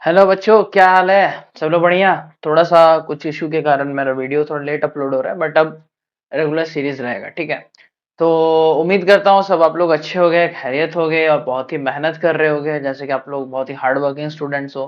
Hello बच्चों, क्या हाल है? सब लोग बढ़िया। थोड़ा सा कुछ इशू के कारण मेरा वीडियो थोड़ा लेट अपलोड हो रहा है, बट अब रेगुलर सीरीज रहेगा, ठीक है। तो उम्मीद करता हूँ सब आप लोग अच्छे हो गए, खैरियत हो गए और बहुत ही मेहनत कर रहे होगे, जैसे कि आप लोग बहुत ही हार्ड वर्किंग स्टूडेंट्स हो।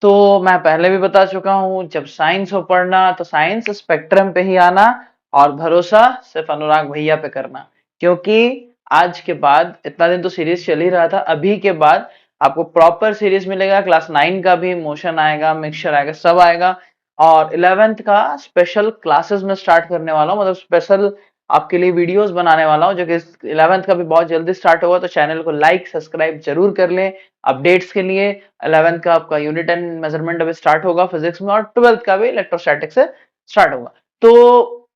तो मैं पहले भी बता चुका हूँ, जब साइंस हो पढ़ना तो साइंस स्पेक्ट्रम पे ही आना और भरोसा सिर्फ अनुराग भैया पे करना। क्योंकि आज के बाद इतना दिन तो सीरीज चल ही रहा था, अभी के बाद आपको प्रॉपर सीरीज मिलेगा। क्लास 9 का भी मोशन आएगा, मिक्सचर आएगा, सब आएगा। और 11th का स्पेशल क्लासेस में स्टार्ट करने वाला हूँ, मतलब स्पेशल आपके लिए वीडियोस बनाने वाला हूँ, जो कि 11th का भी बहुत जल्दी स्टार्ट होगा। तो चैनल को लाइक सब्सक्राइब जरूर कर लें अपडेट्स के लिए। 11th का आपका यूनिट एंड मेजरमेंट अभी स्टार्ट होगा फिजिक्स में, और 12th का भी इलेक्ट्रोस्टैटिक्स से स्टार्ट होगा। तो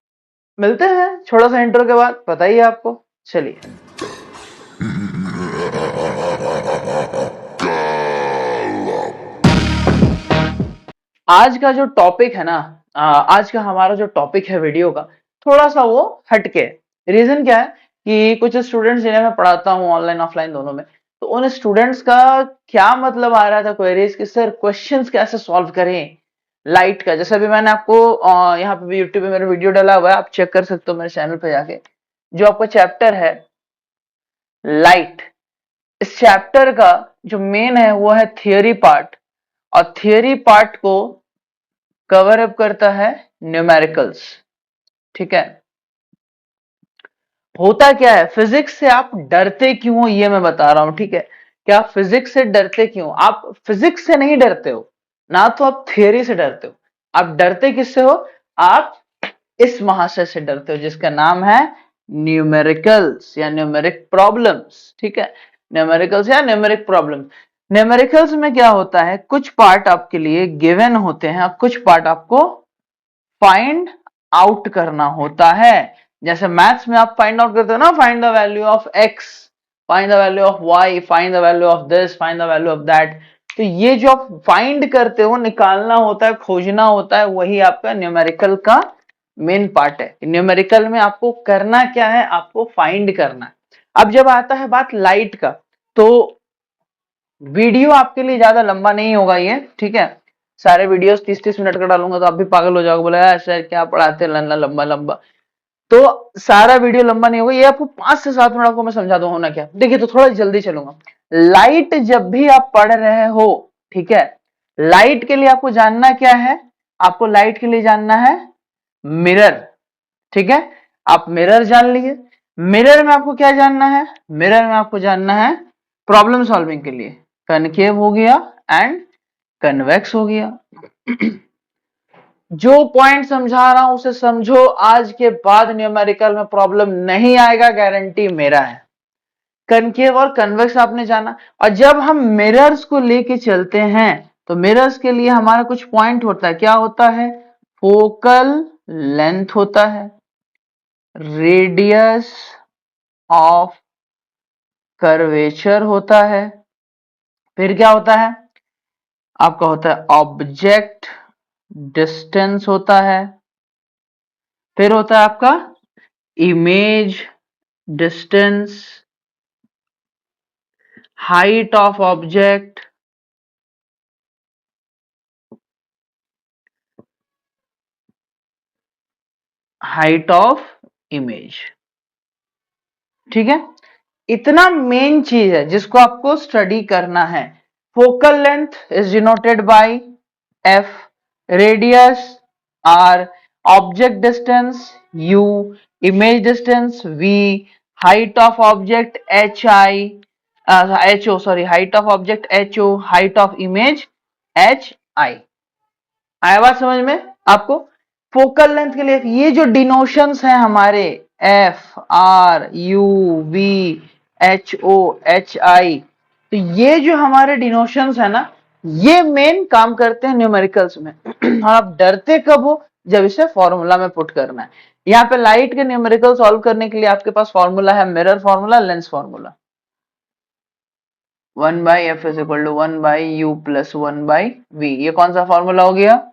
मिलते हैं छोटा सा इंट्रो के बाद, बताइए आपको। चलिए, आज का जो टॉपिक है ना, आज का हमारा जो टॉपिक है वीडियो का, थोड़ा सा वो हटके। रीजन क्या है कि कुछ स्टूडेंट्स जिन्हें मैं पढ़ाता हूँ ऑनलाइन ऑफलाइन दोनों में, तो उन स्टूडेंट्स का क्या मतलब आ रहा था क्वेरीज कि सर क्वेश्चंस कैसे सॉल्व करें लाइट का। जैसे अभी मैंने आपको यहाँ पे भी यूट्यूब पे मेरा वीडियो डाला हुआ है, आप चेक कर सकते हो मेरे चैनल पे जाके। जो आपका चैप्टर है लाइट, इस चैप्टर का जो मेन है वो है थियोरी पार्ट, और थियोरी पार्ट को कवर अप करता है न्यूमेरिकल्स, ठीक है। होता क्या है, फिजिक्स से आप डरते क्यों हो ये मैं बता रहा हूं, ठीक है। क्या आप फिजिक्स से डरते क्यों? आप फिजिक्स से नहीं डरते हो ना, तो आप थियरी से डरते हो। आप डरते किससे हो? आप इस महाशय से डरते हो जिसका नाम है न्यूमेरिकल्स या न्यूमेरिक प्रॉब्लम्स, ठीक है। न्यूमेरिकल्स या न्यूमेरिक प्रॉब्लम। न्यूमेरिकल्स में क्या होता है, कुछ पार्ट आपके लिए गिवन होते हैं और कुछ पार्ट आपको फाइंड आउट करना होता है। जैसे मैथ्स में आप फाइंड आउट करते हो ना, find the value of x, find the value of y, find the value of this, find the value of that. तो ये जो आप फाइंड करते हो, निकालना होता है, खोजना होता है, वही आपका न्यूमेरिकल का मेन पार्ट है। न्यूमेरिकल में आपको करना क्या है, आपको फाइंड करना है। अब जब आता है बात लाइट का, तो वीडियो आपके लिए ज्यादा लंबा नहीं होगा ये, ठीक है। सारे वीडियोस 30-30 मिनट का डालूंगा तो आप भी पागल हो जाओगे, बोला यार सर क्या पढ़ाते हैं लंबा लंबा। तो सारा वीडियो लंबा नहीं होगा, ये आपको 5 से 7 मिनट आपको मैं समझा दूं होना क्या। देखिए, तो थोड़ा जल्दी चलूंगा। लाइट जब भी आप पढ़ रहे हो, ठीक है, लाइट के लिए आपको जानना क्या है? आपको लाइट के लिए जानना है मिरर, ठीक है। आप मिरर जान लीजिए। मिरर में आपको क्या जानना है? मिरर में आपको जानना है प्रॉब्लम सॉल्विंग के लिए कनकेव हो गया एंड कन्वेक्स हो गया। जो पॉइंट समझा रहा हूं उसे समझो, आज के बाद न्यूमेरिकल में प्रॉब्लम नहीं आएगा, गारंटी मेरा है। कनकेव और कन्वेक्स आपने जाना, और जब हम मिरर्स को लेके चलते हैं तो मिरर्स के लिए हमारा कुछ पॉइंट होता है। क्या होता है? फोकल लेंथ होता है, रेडियस ऑफ कर्वेचर होता है, फिर क्या होता है आपका? होता है ऑब्जेक्ट डिस्टेंस होता है, फिर होता है आपका image distance, height of object, height of image, ठीक है। इतना मेन चीज है जिसको आपको स्टडी करना है। Focal length is denoted by f, radius r, object distance u, image distance v, height of object h i, h o sorry, height of object h o, height of image h i. आया बात समझ में आपको? Focal length के लिए ये जो denotations हैं हमारे, f r u v h o h i, तो ये जो हमारे डिनोशंस है ना, ये मेन काम करते हैं न्यूमेरिकल्स में। और आप डरते कब हो? जब इसे फॉर्मूला में पुट करना है। यहाँ पे लाइट के न्यूमेरिकल सॉल्व करने के लिए आपके पास फॉर्मूला है, mirror formula, lens formula. 1/f=1/u+1/v, ये कौन सा फॉर्मूला हो गया?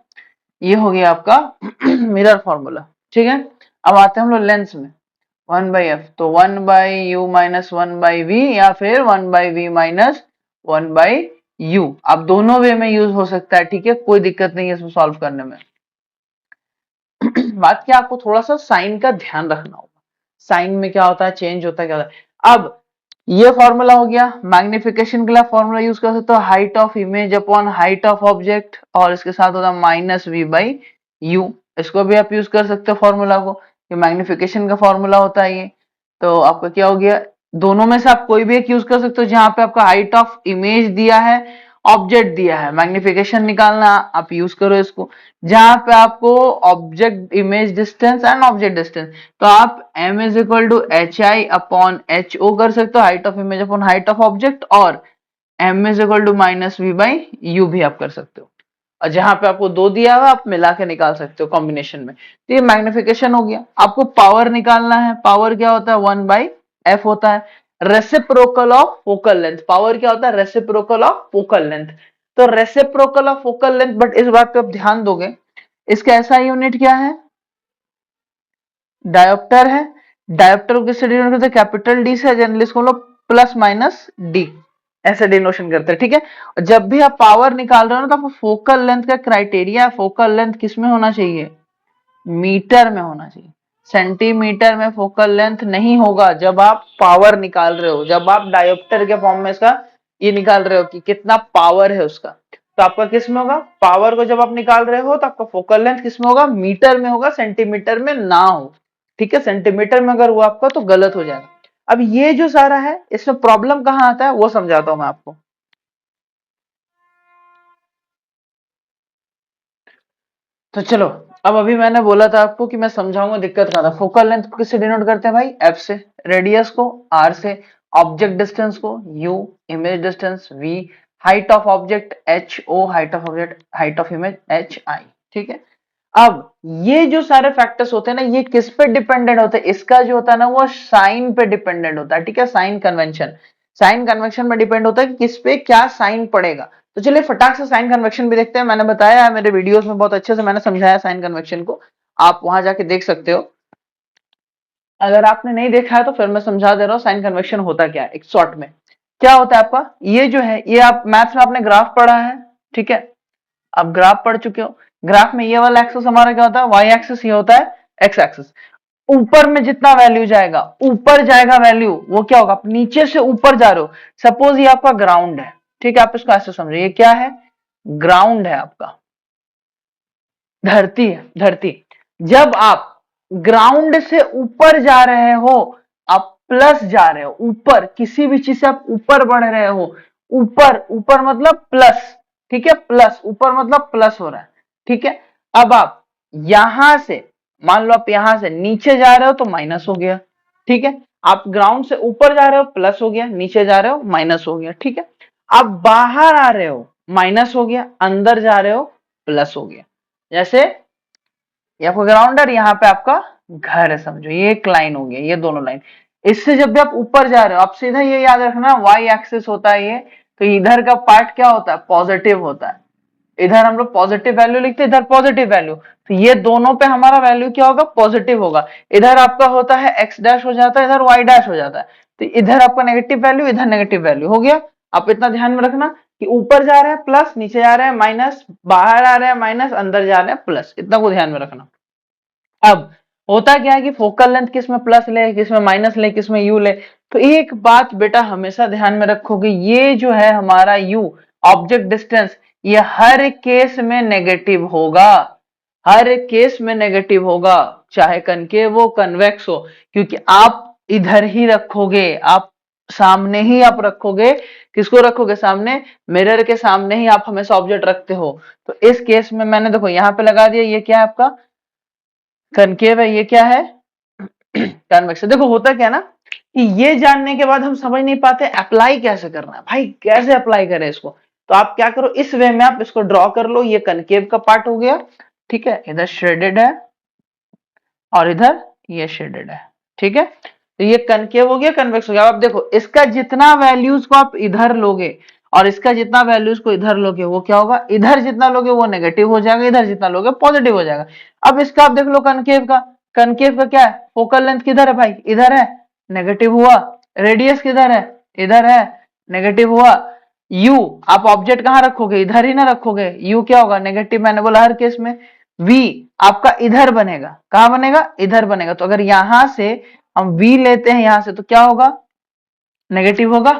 ये हो गया आपका मिरर फॉर्मूला, ठीक है। अब आते हैं हम लोग लेंस में। 1/f, तो 1/u - 1/v या फिर 1/v - 1/u। यू। आप दोनों वे में यूज हो सकता है, ठीक है, कोई दिक्कत नहीं है इसको सॉल्व करने में। बात क्या, आपको थोड़ा सा साइन का ध्यान रखना होगा, साइन में क्या होता है, चेंज होता है, क्या होता है। अब ये फॉर्मूला हो गया, मैग्निफिकेशन के लिए फॉर्मूला यूज कर सकते हो, height of image upon height of object, और इसके साथ होता है माइनस वी बाई यू। इसको भी आप यूज कर सकते हो फॉर्मूला को, ये मैग्निफिकेशन का फॉर्मूला होता है ये। तो आपका क्या हो गया, दोनों में से आप कोई भी एक यूज कर सकते हो, जहां पे आपका हाइट ऑफ इमेज दिया है, ऑब्जेक्ट दिया है, मैग्निफिकेशन निकालना, आप यूज करो इसको। जहां पे आपको object image distance and object distance, तो आप m is equal to h i upon h o कर सकते हो, height of image upon height of object, और m is equal to minus v by u भी आप कर सकते हो। और जहां पे आपको दो दिया हुआ आप मिला के निकाल सकते हो कॉम्बिनेशन में। तो ये मैग्निफिकेशन हो गया। आपको पावर निकालना है, पावर क्या होता है, 1/f होता है, reciprocal of focal length. Power क्या होता है, रेसिप्रोकल ऑफ फोकल लेंथ। तो reciprocal of focal length, but इस बात पे आप ध्यान दोगे, इसका ऐसा यूनिट क्या है, डायोप्टर है। डायोप्टर को किससे डिनोट करते हैं, कैपिटल डी से, जनरली इसको हम लोग प्लस माइनस डी ऐसे डिनोशन करते हैं, ठीक है। और जब भी आप पावर निकाल रहे हो ना, तो आपको फोकल लेंथ का क्राइटेरिया, फोकल लेंथ किस में होना चाहिए, मीटर में होना चाहिए। सेंटीमीटर में फोकल लेंथ नहीं होगा जब आप पावर निकाल रहे हो, जब आप डायोप्टर के फॉर्म में इसका ये निकाल रहे हो कि कितना पावर है उसका, तो आपका किस में होगा, पावर को जब आप निकाल रहे हो तो आपका फोकल लेंथ किस में होगा, मीटर में होगा, सेंटीमीटर में ना हो, ठीक है। सेंटीमीटर में अगर हुआ आपका तो गलत हो जाएगा। अब ये जो सारा है, इसमें प्रॉब्लम कहां आता है वो समझाता हूं मैं आपको। तो चलो, अब अभी मैंने बोला था आपको कि मैं समझाऊंगा, दिक्कत कहां था। फोकल लेंथ को किससे डिनोट करते हैं भाई, एफ से, रेडियस को आर से, ऑब्जेक्ट डिस्टेंस को u, image distance v, height of object h o, height of object, height of image h i, ठीक है। अब ये जो सारे फैक्टर्स होते हैं ना, ये किस पे डिपेंडेंट होते हैं, इसका जो होता है ना वो साइन पे डिपेंडेंट होता है, ठीक है। साइन कन्वेंशन, साइन कन्वेंशन में डिपेंड होता है कि किस पे क्या साइन पड़ेगा। तो चलिए फटाक से साइन कन्वेक्शन भी देखते हैं। मैंने बताया है मेरे वीडियोस में, बहुत अच्छे से मैंने समझाया साइन कन्वेक्शन को, आप वहां जाके देख सकते हो। अगर आपने नहीं देखा है तो फिर मैं समझा दे रहा हूँ साइन कन्वेक्शन होता क्या है एक शॉर्ट में। क्या होता है आपका, ये जो है, ये आप मैथ्स में आपने ग्राफ पढ़ा है, ठीक है, आप ग्राफ पढ़ चुके हो। ग्राफ में ये वाला एक्सिस हमारा क्या होता है, वाई एक्सिस, ये होता है एक्स एक्सिस। ऊपर में जितना वैल्यू जाएगा, ऊपर जाएगा वैल्यू, वो क्या होगा, आप नीचे से ऊपर जा रहे हो। सपोज ये आपका ग्राउंड है, ठीक है, आप इसको ऐसे समझो, ये क्या है, ग्राउंड है आपका, धरती है, धरती। जब आप ग्राउंड से ऊपर जा रहे हो, आप प्लस जा रहे हो, ऊपर किसी भी चीज से आप ऊपर बढ़ रहे हो, ऊपर, ऊपर मतलब प्लस, ठीक है, प्लस, ऊपर मतलब प्लस हो रहा है, ठीक है। अब आप यहां से, मान लो आप यहां से नीचे जा रहे हो तो माइनस हो गया, ठीक है। आप ग्राउंड से ऊपर जा रहे हो प्लस हो गया, नीचे जा रहे हो माइनस हो गया, ठीक है। आप बाहर आ रहे हो माइनस हो गया, अंदर जा रहे हो प्लस हो गया। जैसे ये आपका ग्राउंड है, यहाँ पे आपका घर है, समझो ये एक लाइन हो गया, ये दोनों लाइन। इससे जब भी आप ऊपर जा रहे हो, आप सीधा ये याद रखना, वाई एक्सिस होता है ये, तो इधर का पार्ट क्या होता है, पॉजिटिव होता है। इधर हम लोग पॉजिटिव वैल्यू लिखते हैं, इधर पॉजिटिव वैल्यू, तो ये दोनों पे हमारा वैल्यू क्या होगा, पॉजिटिव होगा। इधर आपका होता है एक्स डैश हो जाता है, इधर वाई डैश हो जाता है, तो इधर आपका नेगेटिव वैल्यू, इधर नेगेटिव वैल्यू हो गया। आप इतना ध्यान में रखना कि ऊपर जा रहे हैं प्लस, नीचे जा रहे हैं माइनस, बाहर आ रहे हैं माइनस, अंदर जा रहे हैं प्लस, इतना को ध्यान में रखना। अब होता क्या है कि फोकल लेंथ किस में प्लस ले, किस में माइनस ले, किस में यू ले। तो एक बात बेटा हमेशा ध्यान में रखोगे, ये जो है हमारा यू, ऑब्जेक्ट डिस्टेंस, ये हर केस में नेगेटिव होगा, हर केस में नेगेटिव होगा, चाहे कनकेव हो कन्वेक्स हो, क्योंकि आप इधर ही रखोगे, आप सामने ही आप रखोगे। किसको रखोगे सामने, मिरर के सामने ही आप हमेशा ऑब्जेक्ट रखते हो। तो इस केस में मैंने देखो यहाँ पे लगा दिया, ये क्या है आपका कनकेव है, ये क्या है कन्वेक्स। देखो होता क्या है ना, कि ये जानने के बाद हम समझ नहीं पाते अप्लाई कैसे करना है, भाई कैसे अप्लाई करें इसको। तो आप क्या करो, इस वे में आप इसको ड्रॉ कर लो, ये कनकेव का पार्ट हो गया, ठीक है, इधर शेडेड है और इधर ये शेडेड है, ठीक है। तो ये कनकेव हो गया, कन्वेक्स हो गया। अब आप देखो, इसका जितना वैल्यूज को आप इधर लोगे और इसका जितना वैल्यूज को इधर लोगे, वो क्या होगा, इधर जितना लोगे वो नेगेटिव हो जाएगा, इधर जितना लोगे पॉजिटिव हो जाएगा। अब इसका आप देख लो कनकेव का, कनकेव का क्या है, फोकल लेंथ किधर है भाई, इधर है, नेगेटिव हुआ। रेडियस किधर है, इधर है, नेगेटिव हुआ। u आप ऑब्जेक्ट कहां रखोगे, इधर ही ना रखोगे, u क्या होगा नेगेटिव, मैंने बोला हर केस में। v आपका इधर बनेगा, कहां बनेगा, इधर बनेगा। तो अगर यहां से हम v लेते हैं यहां से तो क्या होगा, नेगेटिव होगा।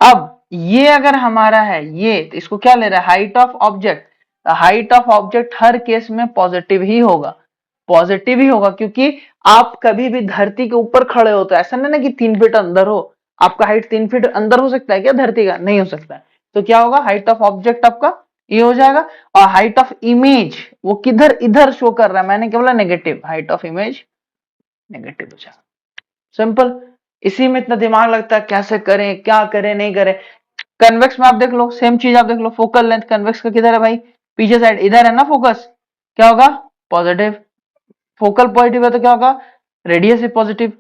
अब ये अगर हमारा है ये, तो इसको क्या ले रहा है, height of object. Height of object her case में पॉजिटिव ही होगा, पॉजिटिव ही होगा, क्योंकि आप कभी भी धरती के ऊपर खड़े हो तो ऐसा नहीं ना कि 3 फीट अंदर हो, आपका हाइट 3 फीट अंदर हो सकता है क्या धरती का, नहीं हो सकता है। तो क्या होगा, हाइट ऑफ ऑब्जेक्ट आपका ये हो जाएगा। और हाइट ऑफ इमेज वो किधर, इधर शो कर रहा है, मैंने क्या बोला, negative, height of image negative हो जाएगा। सिंपल, इसी में इतना दिमाग लगता है कैसे करें, क्या करें, नहीं करें। कन्वेक्स में आप देख लो, सेम चीज आप देख लो, फोकल लेंथ कन्वेक्स का किधर है भाई, पीछे साइड, इधर है ना फोकस, क्या होगा, पॉजिटिव। फोकल पॉजिटिव है तो क्या होगा, रेडियस भी पॉजिटिव।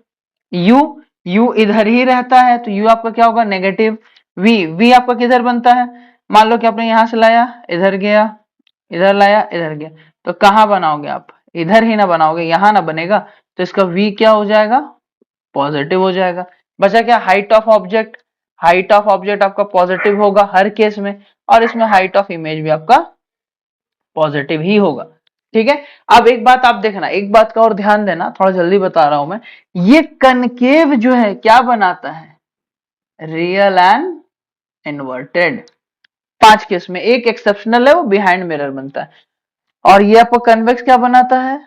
यू, यू इधर ही रहता है तो यू आपका क्या होगा, नेगेटिव। वी, वी आपका किधर बनता है, मान लो कि आपने यहां से लाया, इधर गया, इधर लाया, इधर गया, तो कहां बनाओगे आप, इधर ही ना बनाओगे, यहां ना बनेगा। तो इसका वी क्या हो जाएगा, पॉजिटिव हो जाएगा। बचा क्या, height of object. Height of object आपका पॉजिटिव होगा हर केस में, और इसमें हाइट ऑफ इमेज भी आपका पॉजिटिव ही होगा। ठीक है, अब एक बात आप देखना, एक बात का और ध्यान देना, थोड़ा जल्दी बता रहा हूं मैं। ये कनकेव जो है क्या बनाता है, रियल एंड इन्वर्टेड। 5 केस में एक एक्सेप्शनल है, वो बिहाइंड मिरर बनता है। और ये आपको कन्वेक्स क्या बनाता है,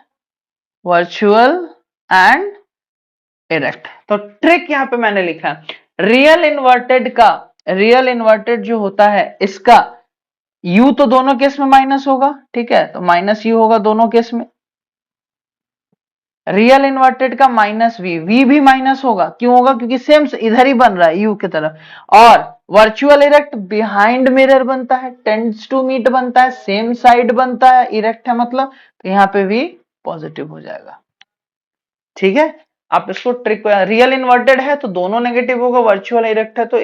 वर्चुअल एंड इरेक्ट। तो ट्रिक यहां पे मैंने लिखा है, रियल इन्वर्टेड का, रियल इन्वर्टेड जो होता है इसका यू तो दोनों केस में माइनस होगा, ठीक है, तो माइनस यू होगा दोनों केस में। रियल इन्वर्टेड का माइनस वी, वी भी माइनस होगा, क्यों होगा, क्योंकि सेम इधर ही बन रहा है यू की तरफ। और वर्चुअल इरेक्ट बिहाइंड मिरर बनता है, टेंड्स टू मीट बनता है, सेम साइड बनता है, इरेक्ट है मतलब, तो यहाँ पे भी पॉजिटिव हो जाएगा। ठीक है, आप इसको ट्रिक, रियल इन्वर्टेड है तो दोनों नेगेटिव होगा, वर्चुअल इरेक्ट है तो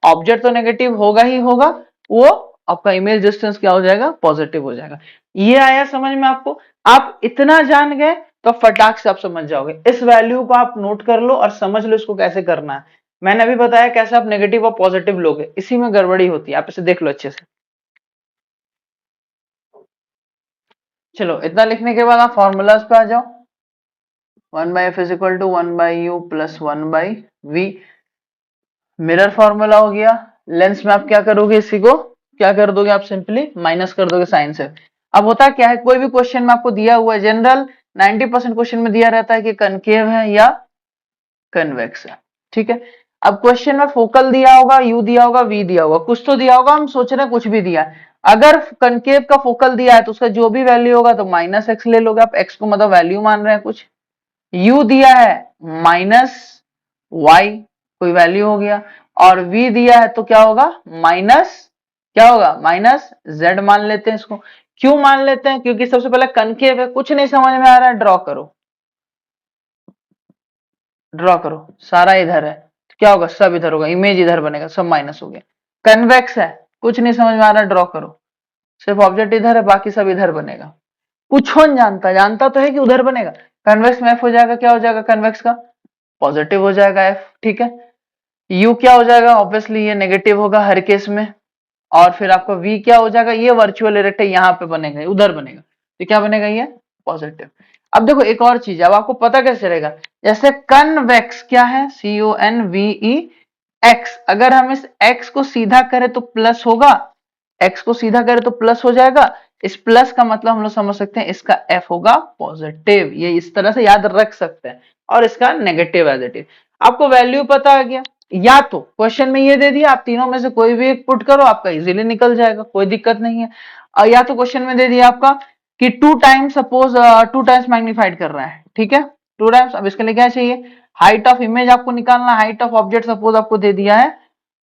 ऑब्जेक्ट तो नेगेटिव होगा ही होगा, वो आपका इमेज डिस्टेंस क्या हो जाएगा, पॉजिटिव हो जाएगा। ये आया समझ में आपको, आप इतना जान गए तो फटाक से आप समझ जाओगे। इस वैल्यू को आप नोट कर लो और समझ लो इसको कैसे करना है। मैंने अभी बताया कैसे आप नेगेटिव और पॉजिटिव लोगे, इसी में गड़बड़ी होती है, आप इसे देख लो अच्छे से। चलो इतना लिखने के बाद आप फॉर्मूलाज पे आ जाओ। 1/f is equal to 1/u plus 1/v, mirror formula हो गया। लेंस में आप क्या करोगे, इसी को क्या कर दोगे, आप सिंपली माइनस कर दोगे साइन से। अब होता क्या है, कोई भी क्वेश्चन में आपको दिया हुआ है, जनरल 90% क्वेश्चन में दिया रहता है कि कनकेव है या कन्वेक्स है। ठीक है, अब क्वेश्चन में फोकल दिया होगा, यू दिया होगा, वी दिया होगा, कुछ तो दिया होगा, हम सोच रहे हैं कुछ भी दिया है। अगर कनकेव का फोकल दिया है तो उसका जो भी वैल्यू होगा तो माइनस एक्स ले लोगे आप, एक्स को मतलब वैल्यू मान रहे हैं कुछ। u दिया है माइनस y, कोई वैल्यू हो गया, और v दिया है तो क्या होगा, माइनस, क्या होगा, माइनस z मान लेते हैं इसको। क्यों मान लेते हैं, क्योंकि सबसे पहले कनकेव है, कुछ नहीं समझ में आ रहा है, ड्रॉ करो, ड्रॉ करो, सारा इधर है तो क्या होगा, सब इधर होगा, इमेज इधर बनेगा, सब माइनस हो गया। कन्वेक्स है, कुछ नहीं समझ में आ रहा है, ड्रॉ करो, सिर्फ ऑब्जेक्ट इधर है, बाकी सब इधर बनेगा। कुछ कौन जानता, जानता तो है कि उधर बनेगा। कन्वेक्स में एफ हो जाएगा, क्या हो जाएगा कन्वेक्स का, पॉजिटिव हो जाएगा एफ। ठीक है, यू क्या हो जाएगा, ऑब्वियसली ये नेगेटिव होगा हर केस में। और फिर आपका वी क्या हो जाएगा, ये वर्चुअल इरेक्ट है, यहाँ पे बनेगा, उधर बनेगा, तो क्या बनेगा, ये पॉजिटिव। अब देखो एक और चीज, अब आपको पता कैसे चलेगा, जैसे कन्वेक्स क्या है, CONVE एक्स, अगर हम इस एक्स को सीधा करें तो प्लस होगा, एक्स को सीधा करें तो प्लस हो जाएगा। इस प्लस का मतलब हम लोग समझ सकते हैं इसका एफ होगा पॉजिटिव, ये इस तरह से याद रख सकते हैं। और इसका नेगेटिव एज इट इज, आपको वैल्यू पता आ गया। या तो क्वेश्चन में ये दे दिया, आप तीनों में से कोई भी एक पुट करो, आपका इजीली निकल जाएगा, कोई दिक्कत नहीं है। और या तो क्वेश्चन में दे दिया आपका कि 2 टाइम्स, सपोज 2 टाइम्स मैग्नीफाइड कर रहा है, ठीक है, 2 टाइम्स। अब इसके लिए क्या चाहिए, हाइट ऑफ इमेज आपको निकालना, हाइट ऑफ ऑब्जेक्ट सपोज आपको दे दिया है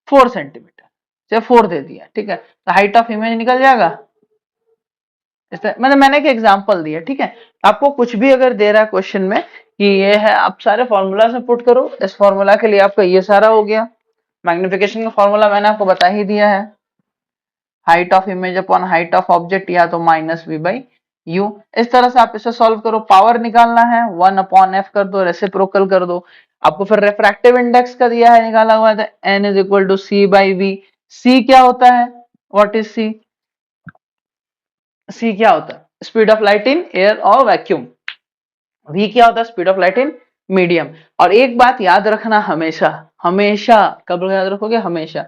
4 सेंटीमीटर, चाहे 4 दे दिया, ठीक है, तो हाइट ऑफ इमेज निकल जाएगा। मतलब मैंने एक एग्जांपल दिया, ठीक है, आपको कुछ भी अगर दे रहा है क्वेश्चन में कि ये है, आप सारे फॉर्मूला से पुट करो। इस फॉर्मूला के लिए आपका ये सारा हो गया, मैग्निफिकेशन का फॉर्मूला मैंने आपको बता ही दिया है, height of image upon height of object, या तो माइनस वी बाई यू। इस तरह से आप इसे सॉल्व करो। पावर निकालना है 1/f कर दो, रेसिप्रोकल कर दो। आपको फिर रिफ्रैक्टिव इंडेक्स का दिया है, निकाला हुआ है, n is equal to c by V. C क्या होता है, व्हाट इज सी? सी क्या होता है? Speed of light in air और वैक्यूम। वी क्या होता है? Speed of light in medium. और एक बात याद रखना हमेशा, हमेशा, कब याद रखोगे? हमेशा,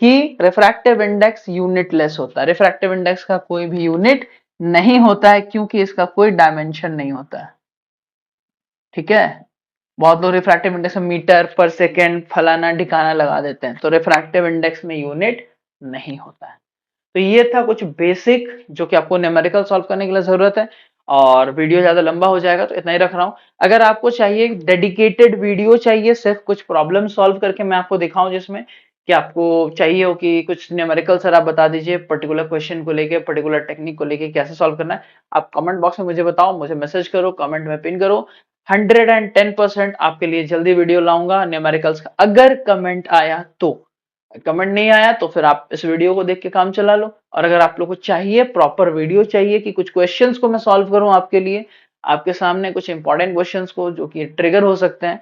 कि रिफ्रैक्टिव इंडेक्स यूनिटलेस होता है। रिफ्रैक्टिव इंडेक्स का कोई भी यूनिट नहीं होता है, क्योंकि इसका कोई डायमेंशन नहीं होता है। ठीक है, बहुत लोग रिफ्रैक्टिव इंडेक्स में मीटर पर सेकेंड फलाना ढिकाना लगा देते हैं, तो रिफ्रैक्टिव इंडेक्स में यूनिट नहीं होता है। तो ये था कुछ बेसिक जो कि आपको न्यूमेरिकल सॉल्व करने के लिए जरूरत है। और वीडियो ज्यादा लंबा हो जाएगा तो इतना ही रख रहा हूं। अगर आपको चाहिए डेडिकेटेड वीडियो चाहिए सिर्फ कुछ प्रॉब्लम सॉल्व करके मैं आपको दिखाऊं, जिसमें कि आपको चाहिए हो कि कुछ न्यूमेरिकल सर आप बता दीजिए पर्टिकुलर क्वेश्चन को लेके, पर्टिकुलर टेक्निक को लेके कैसे सॉल्व करना है, आप कमेंट बॉक्स में मुझे बताओ, मुझे मैसेज करो, कमेंट में पिन करो। 110% आपके लिए जल्दी वीडियो लाऊंगा न्यूमेरिकल्स का, अगर कमेंट आया तो। कमेंट नहीं आया तो फिर आप इस वीडियो को देख के काम चला लो। और अगर आप लोग को चाहिए, प्रॉपर वीडियो चाहिए कि कुछ क्वेश्चंस को मैं सॉल्व करूं आपके लिए, आपके सामने कुछ इंपॉर्टेंट क्वेश्चंस को जो कि ट्रिगर हो सकते हैं,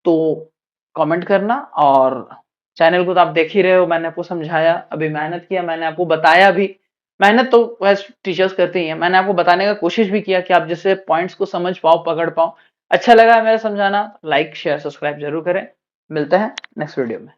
तो कमेंट करना। और चैनल को तो आप देख ही रहे हो, मैंने आपको समझाया, अभी मेहनत किया, मैंने आपको बताया भी। मेहनत तो वैसे टीचर्स करते ही हैं, मैंने आपको बताने का कोशिश भी किया कि आप जिससे पॉइंट्स को समझ पाओ, पकड़ पाओ। अच्छा लगा मेरा समझाना, लाइक शेयर सब्सक्राइब जरूर करें। मिलते हैं नेक्स्ट वीडियो में।